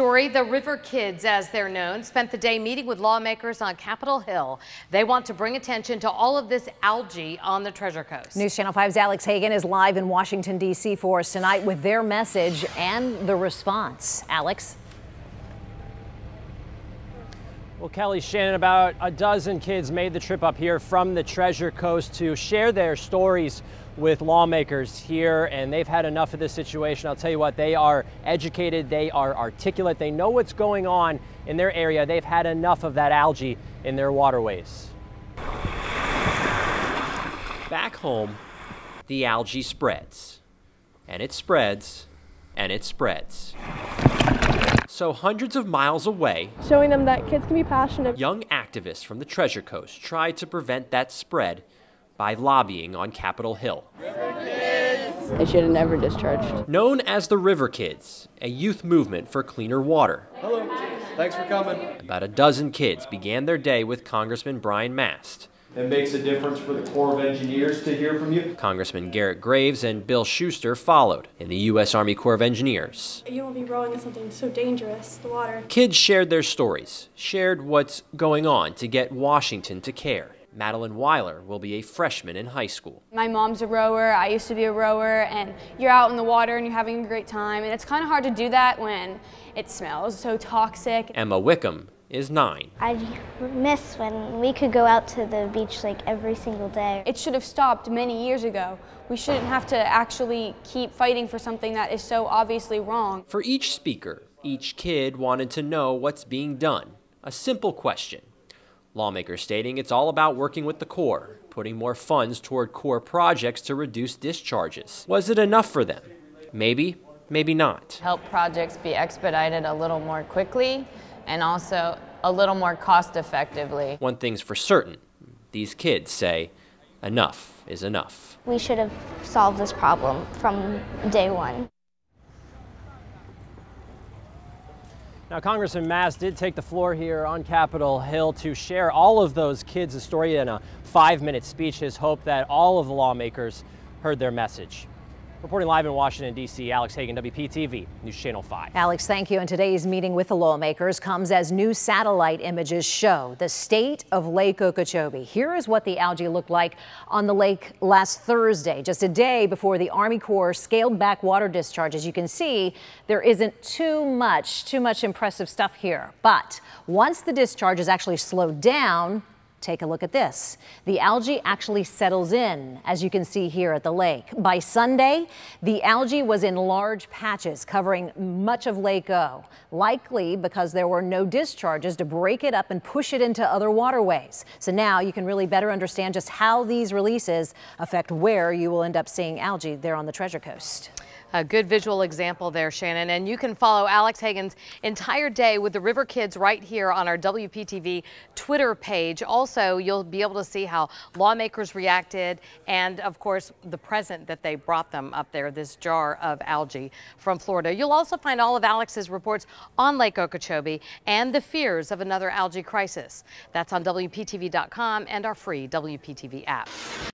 story. The RiverKidz, as they're known, spent the day meeting with lawmakers on Capitol Hill. They want to bring attention to all of this algae on the Treasure Coast. News Channel 5's Alex Hagan is live in Washington, D.C. for us tonight with their message and the response. Alex? Well, Kelly, Shannon, about a dozen kids made the trip up here from the Treasure Coast to share their stories with lawmakers here, and they've had enough of this situation. I'll tell you what, they are educated, they are articulate, they know what's going on in their area. They've had enough of that algae in their waterways. Back home, the algae spreads, and it spreads, and it spreads. So hundreds of miles away, showing them that kids can be passionate. Young activists from the Treasure Coast tried to prevent that spread by lobbying on Capitol Hill. They should have never discharged. Known as the RiverKidz, a youth movement for cleaner water. Hello, thanks for coming. About a dozen kids began their day with Congressman Brian Mast. It makes a difference for the Corps of Engineers to hear from you. Congressman Garrett Graves and Bill Schuster followed in the U.S. Army Corps of Engineers. You won't be rowing in something so dangerous, the water. Kids shared their stories, shared what's going on to get Washington to care. Madeline Weiler will be a freshman in high school. My mom's a rower, I used to be a rower, and you're out in the water and you're having a great time, and it's kind of hard to do that when it smells so toxic. Emma Wickham is 9. I miss when we could go out to the beach like every single day. It should have stopped many years ago. We shouldn't have to actually keep fighting for something that is so obviously wrong. For each speaker, each kid wanted to know what's being done. A simple question. Lawmakers stating it's all about working with the Corps, putting more funds toward Corps projects to reduce discharges. Was it enough for them? Maybe, maybe not. Help projects be expedited a little more quickly and also a little more cost effectively. One thing's for certain, these kids say enough is enough. We should have solved this problem from day one. Now, Congressman Mast did take the floor here on Capitol Hill to share all of those kids' story in a 5-minute speech. His hope that all of the lawmakers heard their message. Reporting live in Washington, D.C., Alex Hagan, WPTV News Channel 5. Alex, thank you. And today's meeting with the lawmakers comes as new satellite images show the state of Lake Okeechobee. Here is what the algae looked like on the lake last Thursday, just a day before the Army Corps scaled back water discharges. You can see there isn't too much impressive stuff here. But once the discharges actually slowed down, take a look at this. The algae actually settles in, as you can see here at the lake. By Sunday, the algae was in large patches covering much of Lake O, likely because there were no discharges to break it up and push it into other waterways. So now you can really better understand just how these releases affect where you will end up seeing algae there on the Treasure Coast. A good visual example there, Shannon. And you can follow Alex Hagan's entire day with the RiverKidz right here on our WPTV Twitter page. Also, you'll be able to see how lawmakers reacted and, of course, the present that they brought them up there, this jar of algae from Florida. You'll also find all of Alex's reports on Lake Okeechobee and the fears of another algae crisis. That's on WPTV.com and our free WPTV app.